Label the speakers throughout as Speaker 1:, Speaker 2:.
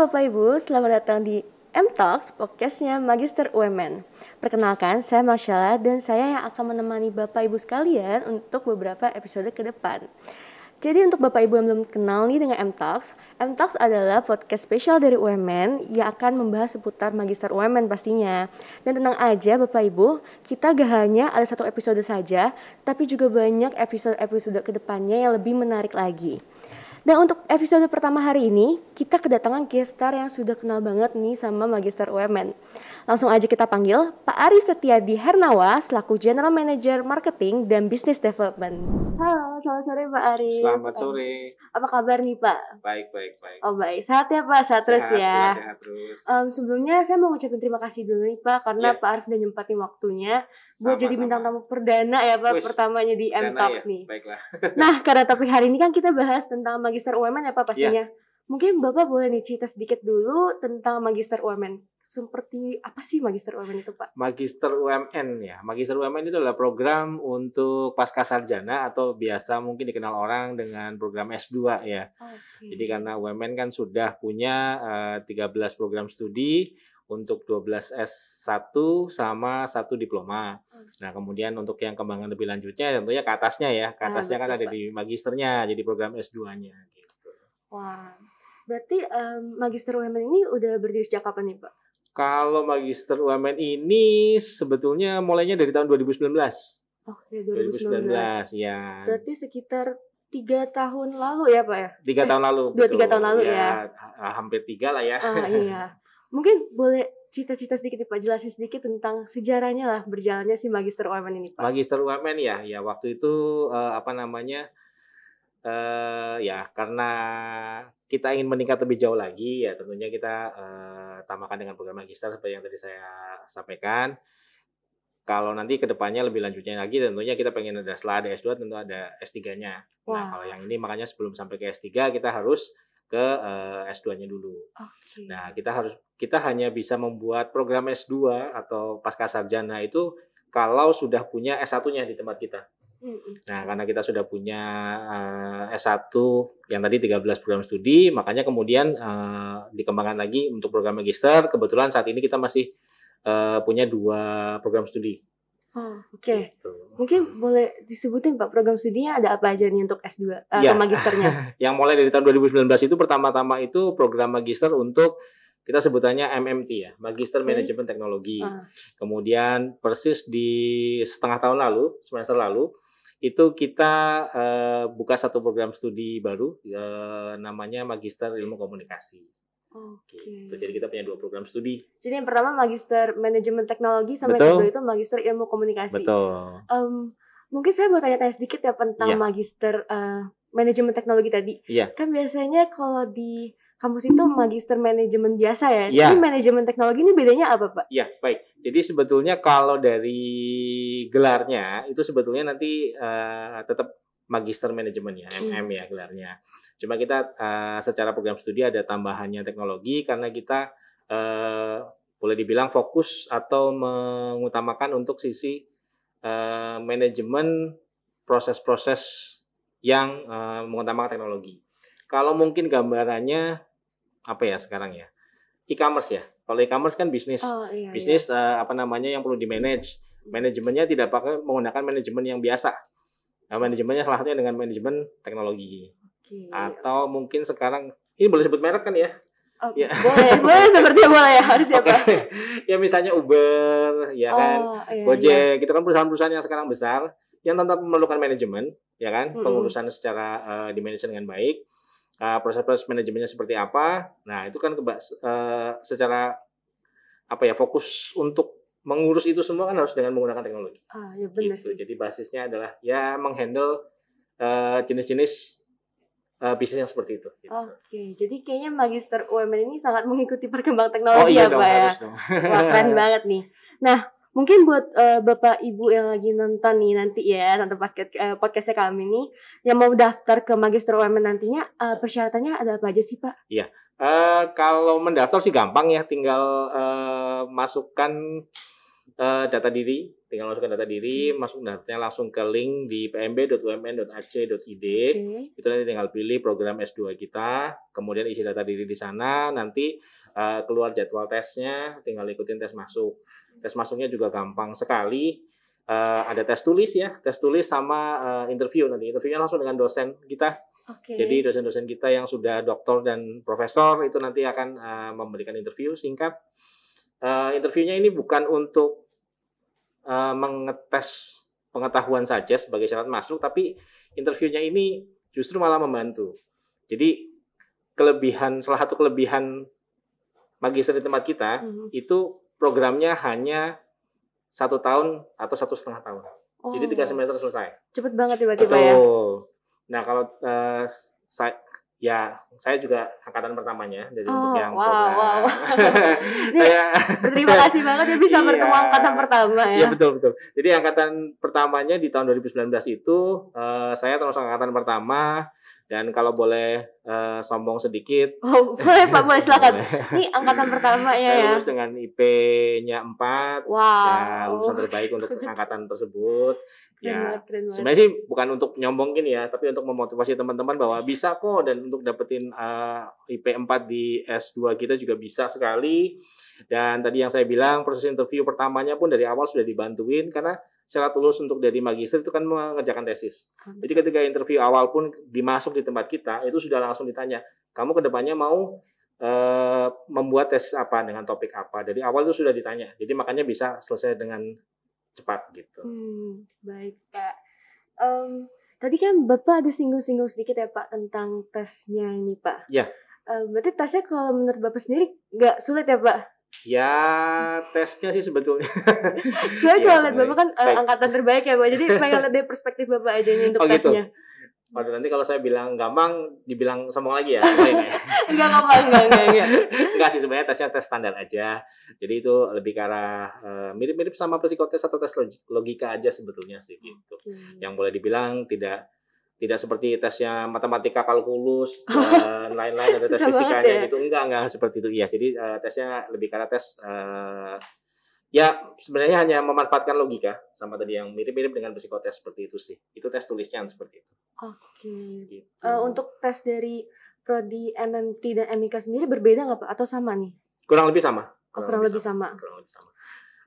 Speaker 1: Bapak Ibu, selamat datang di M-Talks, podcastnya Magister UMN. Perkenalkan, saya Marshala dan saya yang akan menemani Bapak Ibu sekalian untuk beberapa episode ke depan. Jadi untuk Bapak Ibu yang belum kenal nih dengan M-Talks adalah podcast spesial dari UMN yang akan membahas seputar Magister UMN pastinya. Dan tenang aja Bapak Ibu, kita gak hanya ada satu episode saja, tapi juga banyak episode-episode ke depannya yang lebih menarik lagi. Dan untuk episode pertama hari ini, kita kedatangan guest star yang sudah kenal banget nih sama Magister UMN. Langsung aja kita panggil Pak Arif Setiadi Hernawa selaku General Manager Marketing dan Business Development. Halo, selamat sore Pak Arif.
Speaker 2: Selamat sore.
Speaker 1: Apa kabar nih Pak?
Speaker 2: Baik.
Speaker 1: Oh baik, sehat ya Pak? Sehat terus ya?
Speaker 2: Sehat terus.
Speaker 1: Sebelumnya saya mau ngucapin terima kasih dulu nih Pak, karena Pak Arif udah nyempatin waktunya buat jadi bintang tamu perdana ya Pak, pertamanya di M-Talks nih.
Speaker 2: Baiklah.
Speaker 1: Nah, karena topik hari ini kan kita bahas tentang Magister UMN ya Pak pastinya. Mungkin Bapak boleh nih cerita sedikit dulu tentang Magister UMN. Seperti apa sih Magister UMN itu Pak?
Speaker 2: Magister UMN ya. Magister UMN itu adalah program untuk pasca sarjana atau biasa mungkin dikenal orang dengan program S2 ya. Okay. Jadi karena UMN kan sudah punya 13 program studi untuk 12 S1 sama 1 diploma. Nah, kemudian untuk yang kembangan lebih lanjutnya tentunya ke atasnya ya. Ke atasnya kan ada di magisternya, jadi program S2-nya gitu.
Speaker 1: Wah. Berarti Magister UMN ini udah berdiri sejak kapan nih, Pak?
Speaker 2: Kalau Magister UMN ini sebetulnya mulainya dari tahun 2019.
Speaker 1: Oh, ya 2019
Speaker 2: ya.
Speaker 1: Berarti sekitar 3 tahun lalu ya, Pak ya?
Speaker 2: 3 tahun lalu.
Speaker 1: 2-3 tahun lalu ya.
Speaker 2: Hampir 3 lah ya.
Speaker 1: Iya. Mungkin boleh cerita-cerita sedikit nih Pak, jelasin sedikit tentang sejarahnya lah berjalannya si Magister UMN ini Pak.
Speaker 2: Magister UMN ya waktu itu karena kita ingin meningkat lebih jauh lagi ya tentunya kita tambahkan dengan program magister seperti yang tadi saya sampaikan. Kalau nanti kedepannya lebih lanjutnya lagi tentunya kita pengen setelah ada S2 tentu ada S3-nya. Nah kalau yang ini makanya sebelum sampai ke S3 kita harus ke S2-nya dulu. Okay. Nah kita hanya bisa membuat program S2 atau pasca sarjana itu kalau sudah punya S1-nya di tempat kita. Nah, karena kita sudah punya S1 yang tadi 13 program studi, makanya kemudian dikembangkan lagi untuk program magister. Kebetulan saat ini kita masih punya 2 program studi.
Speaker 1: Oke. Gitu. Mungkin boleh disebutin Pak program studinya ada apa aja nih untuk S2 atau magisternya?
Speaker 2: Yang mulai dari tahun 2019 itu pertama-tama itu program magister untuk kita sebutannya MMT ya, Magister Manajemen Teknologi. Kemudian persis di setengah tahun lalu, semester lalu, itu kita buka satu program studi baru namanya Magister Ilmu Komunikasi. Gitu. Jadi kita punya 2 program studi.
Speaker 1: Jadi yang pertama Magister Manajemen Teknologi sama yang kedua itu Magister Ilmu Komunikasi.
Speaker 2: Betul.
Speaker 1: Mungkin saya mau tanya-tanya sedikit ya tentang Magister Manajemen Teknologi tadi. Kan biasanya kalau di kampus itu magister manajemen biasa ya. Jadi manajemen teknologi ini bedanya apa, Pak?
Speaker 2: Iya, baik. Jadi sebetulnya kalau dari gelarnya itu sebetulnya nanti tetap magister manajemen ya, MM ya gelarnya. Cuma kita secara program studi ada tambahannya teknologi karena kita boleh dibilang fokus atau mengutamakan untuk sisi manajemen proses-proses yang mengutamakan teknologi. Kalau mungkin gambarannya apa ya sekarang ya? E-commerce ya. Kalau e-commerce kan bisnis. Bisnis yang perlu di-manage. Manajemennya tidak pakai menggunakan manajemen yang biasa. Nah, manajemennya salah satunya dengan manajemen teknologi. Atau mungkin sekarang ini boleh sebut merek kan ya?
Speaker 1: Boleh sepertinya boleh ya, harus siapa?
Speaker 2: Ya misalnya Uber, ya kan, Gojek, itu kan perusahaan-perusahaan yang sekarang besar yang tetap memerlukan manajemen, ya kan, pengurusan secara di-manage dengan baik. Proses-proses manajemennya seperti apa. Nah, itu kan secara fokus untuk mengurus itu semua kan harus dengan menggunakan teknologi.
Speaker 1: Ya benar
Speaker 2: gitu. Sih. Jadi basisnya adalah menghandle jenis-jenis bisnis yang seperti itu. Gitu.
Speaker 1: Oke, jadi kayaknya Magister UMN ini sangat mengikuti perkembangan teknologi ya, Pak ya. Wah, keren banget nih. Nah, mungkin buat Bapak Ibu yang lagi nonton nih nanti ya, nonton podcastnya kami nih, yang mau daftar ke Magister UMN nantinya, persyaratannya ada apa aja sih Pak?
Speaker 2: Iya, kalau mendaftar sih gampang ya, tinggal masukkan data diri, tinggal masukkan data diri, masuk datanya langsung ke link di pmb.umn.ac.id. Itu nanti tinggal pilih program S2 kita, kemudian isi data diri di sana, nanti keluar jadwal tesnya, tinggal ikutin tes masuk. Tes masuknya juga gampang sekali. Ada tes tulis ya, tes tulis sama interview nanti. Interviewnya langsung dengan dosen kita. Jadi dosen-dosen kita yang sudah doktor dan profesor itu nanti akan memberikan interview singkat. Interviewnya ini bukan untuk mengetes pengetahuan saja sebagai syarat masuk, tapi interviewnya ini justru malah membantu. Jadi salah satu kelebihan magister di tempat kita itu programnya hanya 1 tahun atau 1,5 tahun. Jadi 3 semester selesai.
Speaker 1: Cepet banget tiba-tiba ya.
Speaker 2: Nah kalau saya juga angkatan pertamanya dari untuk yang program.
Speaker 1: Terima kasih banget ya bisa bertemu angkatan pertama ya.
Speaker 2: Iya betul. Jadi angkatan pertamanya di tahun 2019 itu saya termasuk angkatan pertama. Dan kalau boleh sombong sedikit.
Speaker 1: Boleh Pak, boleh silakan. Ini angkatan pertama ya.
Speaker 2: Saya lulus dengan IP-nya 4. Ya, lulusan terbaik untuk angkatan tersebut. Keren sebenarnya sih bukan untuk nyombongin ya, tapi untuk memotivasi teman-teman bahwa bisa kok, dan untuk dapetin IP 4 di S2 kita juga bisa sekali. Dan tadi yang saya bilang proses interview pertamanya pun dari awal sudah dibantuin karena syarat lulus untuk dari magister itu kan mengerjakan tesis. Jadi ketika interview awal pun dimasuk di tempat kita, itu sudah langsung ditanya, kamu kedepannya mau membuat tesis apa, dengan topik apa. Dari awal itu sudah ditanya. Jadi makanya bisa selesai dengan cepat gitu.
Speaker 1: Baik Pak. Tadi kan Bapak ada singgung-singgung sedikit ya Pak tentang tesnya ini Pak.
Speaker 2: Ya.
Speaker 1: Berarti tesnya kalau menurut Bapak sendiri nggak sulit ya Pak?
Speaker 2: Ya, tesnya sih sebetulnya.
Speaker 1: Soalnya kalau lihat Bapak kan angkatan terbaik ya Pak. Jadi pengen lihat dari perspektif Bapak aja nih untuk tesnya.
Speaker 2: Waduh, nanti kalau saya bilang gampang, dibilang sombong lagi ya.
Speaker 1: Enggak.
Speaker 2: Enggak sih, sebenarnya tesnya tes standar aja. Jadi itu lebih ke arah mirip-mirip sama psikotes atau tes logika aja sebetulnya sih gitu. Yang boleh dibilang tidak seperti tesnya matematika kalkulus dan lain-lain, ada tes fisikanya gitu. Enggak seperti itu. Iya, jadi tesnya lebih karena tes ya sebenarnya hanya memanfaatkan logika sama tadi yang mirip-mirip dengan psikotes seperti itu sih. Itu tes tulisnya seperti itu.
Speaker 1: Gitu. Untuk tes dari prodi MMT dan MIK sendiri berbeda nggak Pak? Atau sama nih?
Speaker 2: Kurang lebih sama.
Speaker 1: Kurang lebih sama.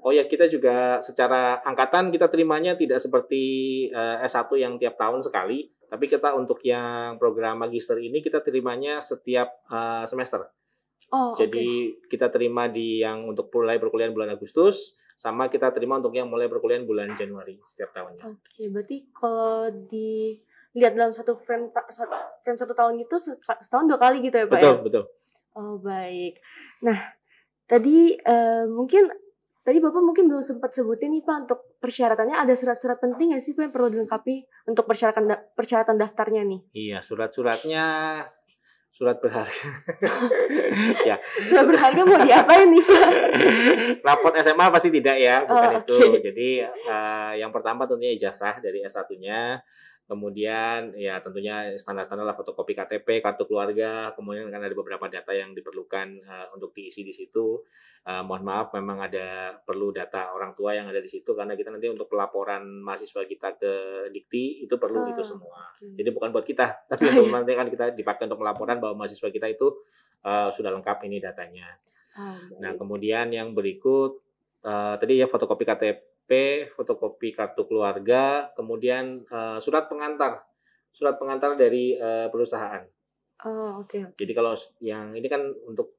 Speaker 2: Oh ya, kita juga secara angkatan kita terimanya tidak seperti S1 yang tiap tahun sekali. Tapi kita untuk yang program magister ini kita terimanya setiap semester. Jadi kita terima di yang untuk mulai perkuliahan bulan Agustus, sama kita terima untuk yang mulai perkuliahan bulan Januari setiap tahunnya.
Speaker 1: Berarti kalau dilihat dalam satu frame 1 tahun itu setahun 2 kali gitu ya Pak?
Speaker 2: Betul.
Speaker 1: Baik. Nah, tadi Tadi Bapak mungkin belum sempat sebutin nih Pak, untuk persyaratannya ada surat-surat penting nggak sih Pak yang perlu dilengkapi untuk persyaratan daftarnya nih? Iya,
Speaker 2: surat-suratnya surat berharga.
Speaker 1: Ya. Surat berharga mau diapain nih Pak?
Speaker 2: Raport SMA pasti tidak ya, bukan itu. Jadi yang pertama tentunya ijazah dari S1-nya. Kemudian ya tentunya standar-standar lah, fotokopi KTP, kartu keluarga, kemudian kan ada beberapa data yang diperlukan untuk diisi di situ. Mohon maaf memang perlu data orang tua yang ada di situ karena kita nanti untuk pelaporan mahasiswa kita ke Dikti itu perlu itu semua. Jadi bukan buat kita, tapi untuk nanti kan kita dipakai untuk melaporan bahwa mahasiswa kita itu sudah lengkap ini datanya. Nah, kemudian yang berikut tadi ya fotokopi KTP, fotokopi kartu keluarga, kemudian surat pengantar dari perusahaan. Jadi kalau yang ini kan untuk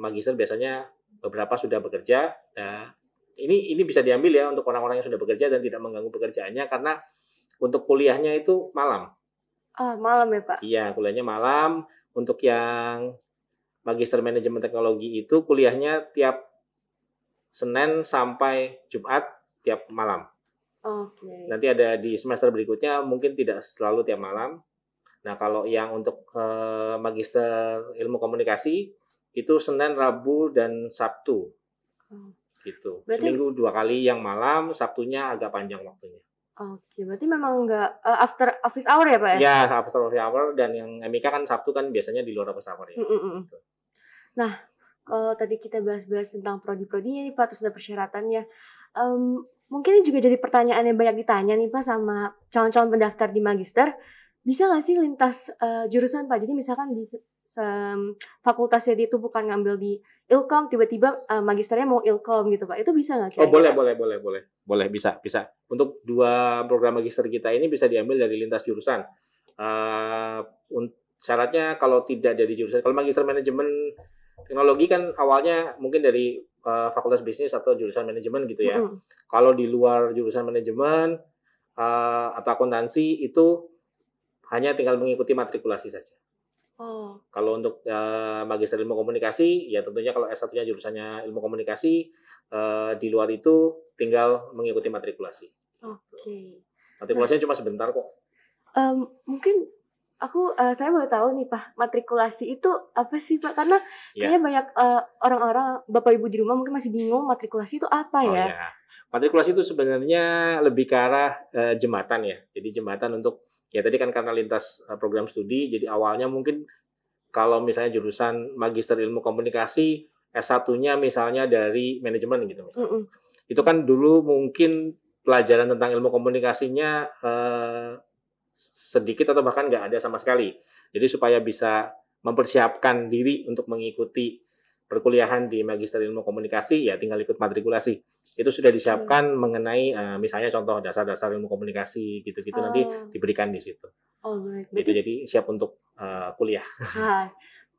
Speaker 2: magister biasanya beberapa sudah bekerja. Nah, ini bisa diambil ya untuk orang-orang yang sudah bekerja dan tidak mengganggu pekerjaannya karena untuk kuliahnya itu malam.
Speaker 1: Malam ya Pak?
Speaker 2: Iya, kuliahnya malam. Untuk yang magister manajemen teknologi itu kuliahnya tiap Senin sampai Jumat tiap malam. Nanti ada di semester berikutnya mungkin tidak selalu tiap malam. Nah, kalau yang untuk magister ilmu komunikasi itu Senin, Rabu, dan Sabtu. Gitu. Berarti, seminggu 2 kali yang malam, Sabtunya agak panjang waktunya.
Speaker 1: Berarti memang nggak after office hour ya Pak ya?
Speaker 2: Ya, after office hour, dan yang MIK kan Sabtu kan biasanya di luar office hour ya.
Speaker 1: Gitu. Nah, kalau tadi kita bahas-bahas tentang prodi-prodinya nih Pak, terus ada persyaratannya. mungkin ini juga jadi pertanyaan yang banyak ditanya nih Pak sama calon-calon pendaftar di magister. Bisa nggak sih lintas jurusan Pak? Jadi misalkan di fakultasnya dia itu bukan ngambil di Ilkom, tiba-tiba magisternya mau Ilkom gitu Pak. Itu bisa nggak
Speaker 2: Oh,
Speaker 1: kira-kira?
Speaker 2: boleh, bisa. Untuk 2 program magister kita ini bisa diambil dari lintas jurusan. Uh, Syaratnya kalau tidak dari jurusan, kalau magister manajemen teknologi kan awalnya mungkin dari fakultas bisnis atau jurusan manajemen gitu ya. Kalau di luar jurusan manajemen atau akuntansi itu hanya tinggal mengikuti matrikulasi saja.
Speaker 1: Oh.
Speaker 2: Kalau untuk magister ilmu komunikasi, ya tentunya kalau S1-nya jurusannya ilmu komunikasi, di luar itu tinggal mengikuti matrikulasi.
Speaker 1: Oke.
Speaker 2: Matrikulasinya cuma sebentar kok.
Speaker 1: Mungkin saya boleh tahu nih Pak, matrikulasi itu apa sih Pak? Karena kayaknya banyak orang-orang, Bapak Ibu di rumah mungkin masih bingung matrikulasi itu apa ya?
Speaker 2: Ya. Matrikulasi itu sebenarnya lebih ke arah jembatan ya. Jadi jembatan untuk, ya tadi kan karena lintas program studi, jadi awalnya mungkin kalau misalnya jurusan magister ilmu komunikasi, S1-nya misalnya dari manajemen gitu misalnya. Itu kan dulu mungkin pelajaran tentang ilmu komunikasinya sedikit atau bahkan nggak ada sama sekali. Jadi supaya bisa mempersiapkan diri untuk mengikuti perkuliahan di magister ilmu komunikasi, ya tinggal ikut matrikulasi. Itu sudah disiapkan mengenai misalnya contoh dasar-dasar ilmu komunikasi gitu-gitu nanti diberikan di situ.
Speaker 1: Oh, baik.
Speaker 2: Itu jadi siap untuk kuliah.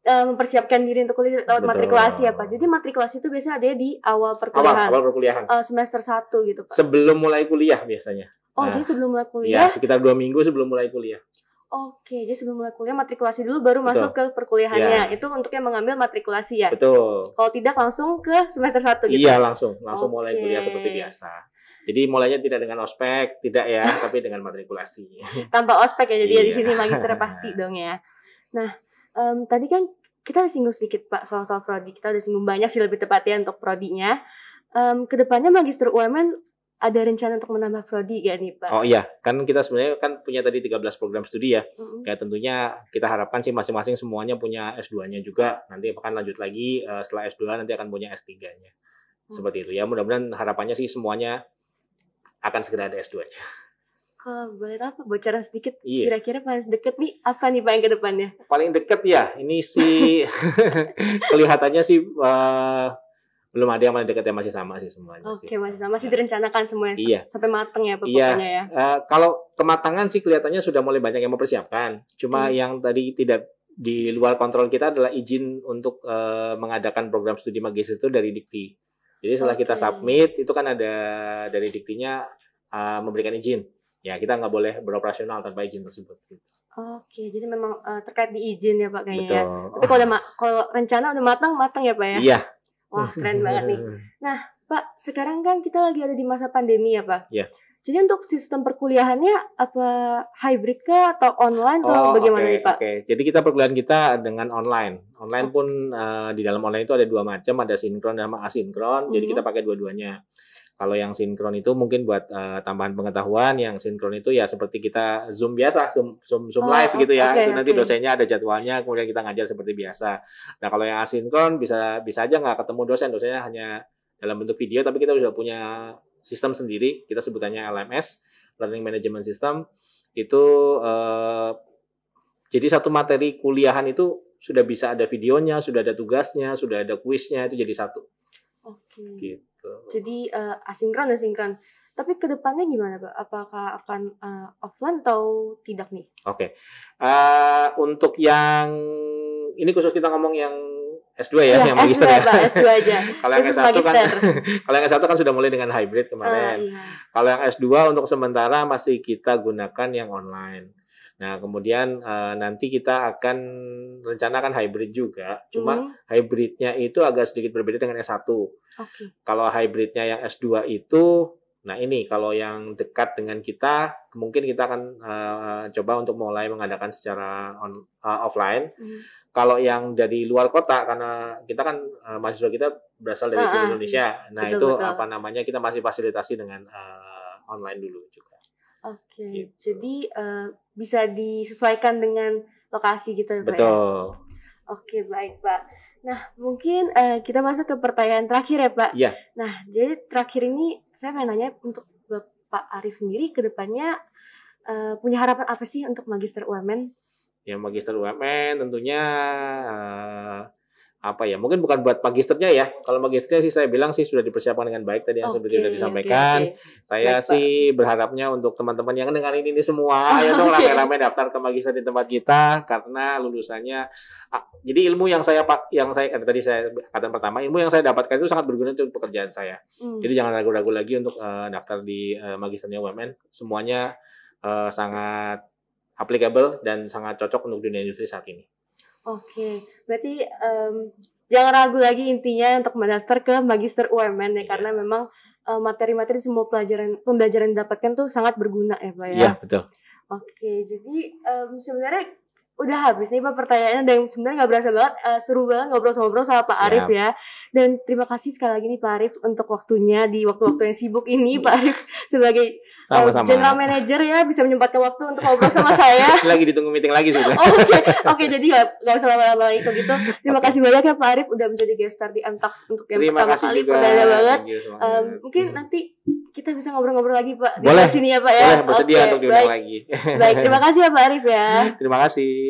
Speaker 1: Mempersiapkan diri untuk kuliah lewat matrikulasi ya Pak. Jadi matrikulasi itu biasanya ada di awal perkuliahan.
Speaker 2: Awal perkuliahan.
Speaker 1: Semester 1 gitu Pak.
Speaker 2: Sebelum mulai kuliah biasanya.
Speaker 1: Oh, jadi sebelum mulai kuliah?
Speaker 2: Ya, sekitar 2 minggu sebelum mulai kuliah.
Speaker 1: Oke, jadi sebelum mulai kuliah matrikulasi dulu baru masuk ke perkuliahannya. Itu untuk yang mengambil matrikulasi ya?
Speaker 2: Betul.
Speaker 1: Kalau tidak langsung ke semester 1 gitu?
Speaker 2: Iya, langsung mulai kuliah seperti biasa. Jadi mulainya tidak dengan ospek, tidak ya, tapi dengan matrikulasi.
Speaker 1: Tanpa ospek ya, jadi di sini magister pasti dong ya. Nah, tadi kan kita udah singgung sedikit Pak soal prodi. Kita udah singgung banyak sih lebih tepatnya untuk prodinya. Kedepannya magister UMN ada rencana untuk menambah prodi gak nih Pak?
Speaker 2: Oh iya, kan kita sebenarnya kan punya tadi 13 program studi ya. Ya tentunya kita harapkan sih masing-masing semuanya punya S2-nya juga. Nanti akan lanjut lagi setelah S2 nanti akan punya S3-nya. Seperti itu ya. Mudah-mudahan harapannya sih semuanya akan segera ada S2-nya.
Speaker 1: Kalau boleh tahu Pak, bocoran sedikit, kira-kira paling deket nih apa nih Pak yang ke depannya?
Speaker 2: Paling deket ya, ini sih kelihatannya sih belum ada yang paling dekat, ya masih sama sih semuanya.
Speaker 1: Oke, masih sama, masih direncanakan semuanya sampai matang ya pokoknya ya.
Speaker 2: Kalau kematangan sih kelihatannya sudah mulai banyak yang mempersiapkan. Cuma yang tadi tidak di luar kontrol kita adalah izin untuk mengadakan program studi magister itu dari Dikti. Jadi setelah kita submit itu kan ada dari Diktinya memberikan izin. Ya kita nggak boleh beroperasional tanpa izin tersebut.
Speaker 1: Oke, jadi memang terkait di izin ya Pak kayaknya.
Speaker 2: Betul.
Speaker 1: Ya. Tapi kalau rencana udah matang ya Pak ya.
Speaker 2: Iya.
Speaker 1: Wah, keren banget nih. Nah, Pak, sekarang kan kita lagi ada di masa pandemi ya, Pak?
Speaker 2: Iya.
Speaker 1: Jadi untuk sistem perkuliahannya apa hybrid kah atau online atau bagaimana nih, Pak?
Speaker 2: Oke. Jadi kita perkuliahan kita dengan online. Online pun di dalam online itu ada 2 macam, ada sinkron dan asinkron. Jadi kita pakai dua-duanya. Kalau yang sinkron itu mungkin buat tambahan pengetahuan, yang sinkron itu ya seperti kita Zoom biasa, Zoom live gitu ya. Itu nanti dosennya ada jadwalnya, kemudian kita ngajar seperti biasa. Nah, kalau yang asinkron bisa aja nggak ketemu dosennya hanya dalam bentuk video, tapi kita sudah punya sistem sendiri, kita sebutannya LMS, Learning Management System. Itu jadi satu materi kuliahan itu sudah bisa ada videonya, sudah ada tugasnya, sudah ada kuisnya, itu jadi satu.
Speaker 1: Oke.
Speaker 2: Gitu.
Speaker 1: Jadi asinkron dan sinkron. Tapi kedepannya gimana Pak? Apakah akan offline atau tidak nih?
Speaker 2: Oke. Untuk yang ini khusus kita ngomong yang S2 ya, yang magister
Speaker 1: S2,
Speaker 2: ya.
Speaker 1: Pak, S2 aja.
Speaker 2: Kalau yang S1 kan kalau yang S1 kan sudah mulai dengan hybrid kemarin. Kalau yang S2 untuk sementara masih kita gunakan yang online. Nah, kemudian nanti kita akan rencanakan hybrid juga. Cuma hybridnya itu agak sedikit berbeda dengan S1. Kalau hybridnya yang S2 itu, nah ini kalau yang dekat dengan kita, mungkin kita akan coba untuk mulai mengadakan secara offline. Kalau yang dari luar kota, karena kita kan mahasiswa kita berasal dari seluruh Indonesia. Nah, betul. Kita masih fasilitasi dengan online dulu juga.
Speaker 1: Oke, gitu. Jadi bisa disesuaikan dengan lokasi gitu ya Pak?
Speaker 2: Betul.
Speaker 1: Ya? Oke, baik Pak. Nah, mungkin kita masuk ke pertanyaan terakhir ya, Pak.
Speaker 2: Iya.
Speaker 1: Nah, jadi terakhir ini saya pengen nanya untuk Bapak Arif sendiri ke depannya punya harapan apa sih untuk Magister UMN?
Speaker 2: Ya Magister UMN tentunya mungkin bukan buat magisternya ya. Kalau magisternya sih saya bilang sih sudah dipersiapkan dengan baik tadi yang seperti sudah disampaikan. Saya
Speaker 1: Baik,
Speaker 2: sih berharapnya untuk teman-teman yang dengerin ini semua ayo dong rame-rame daftar ke magister di tempat kita karena lulusannya jadi ilmu yang tadi saya katakan pertama, ilmu yang saya dapatkan itu sangat berguna untuk pekerjaan saya. Jadi jangan ragu-ragu lagi untuk daftar di magisternya UMN. Semuanya sangat applicable dan sangat cocok untuk dunia industri saat ini.
Speaker 1: Oke, berarti jangan ragu lagi intinya untuk mendaftar ke Magister UMN ya, karena memang materi-materi semua pembelajaran didapatkan tuh sangat berguna ya Pak ya.
Speaker 2: Iya, betul.
Speaker 1: Oke, jadi sebenarnya udah habis nih Pak pertanyaannya dan sebenarnya nggak berasa banget, seru banget ngobrol sama Pak Arif ya. Dan terima kasih sekali lagi nih Pak Arif untuk waktunya di waktu-waktu yang sibuk ini Pak Arif sebagai General Manager ya bisa menyempatkan waktu untuk ngobrol sama saya.
Speaker 2: Lagi ditunggu meeting lagi sudah.
Speaker 1: Oke, jadi nggak usah lama-lama lagi gitu. Terima kasih banyak ya Pak Arif udah menjadi guest star di MTalks untuk yang pertama kali. Perdana banget. Mungkin nanti kita bisa ngobrol-ngobrol lagi Pak di sini ya Pak ya.
Speaker 2: Boleh, bersedia untuk diundang lagi.
Speaker 1: Baik, terima kasih ya Pak Arif ya.
Speaker 2: Terima kasih.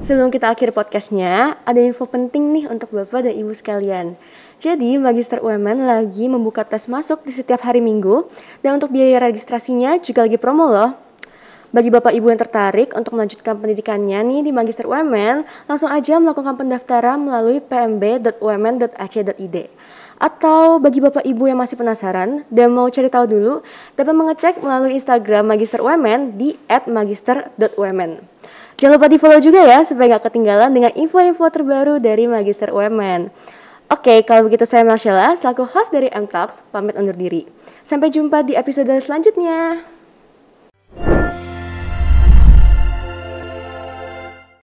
Speaker 1: Sebelum kita akhiri podcastnya, ada info penting nih untuk Bapak dan Ibu sekalian. Jadi, Magister UMN lagi membuka tes masuk di setiap hari Minggu, dan untuk biaya registrasinya juga lagi promo loh. Bagi Bapak Ibu yang tertarik untuk melanjutkan pendidikannya nih di Magister UMN, langsung aja melakukan pendaftaran melalui pmb.umn.ac.id. Atau bagi Bapak Ibu yang masih penasaran dan mau cari tahu dulu, dapat mengecek melalui Instagram Magister UMN di @magister.umn. Jangan lupa di-follow juga ya supaya gak ketinggalan dengan info-info terbaru dari Magister UMN. Oke, kalau begitu saya Marcella, selaku host dari MTalks, pamit undur diri. Sampai jumpa di episode selanjutnya.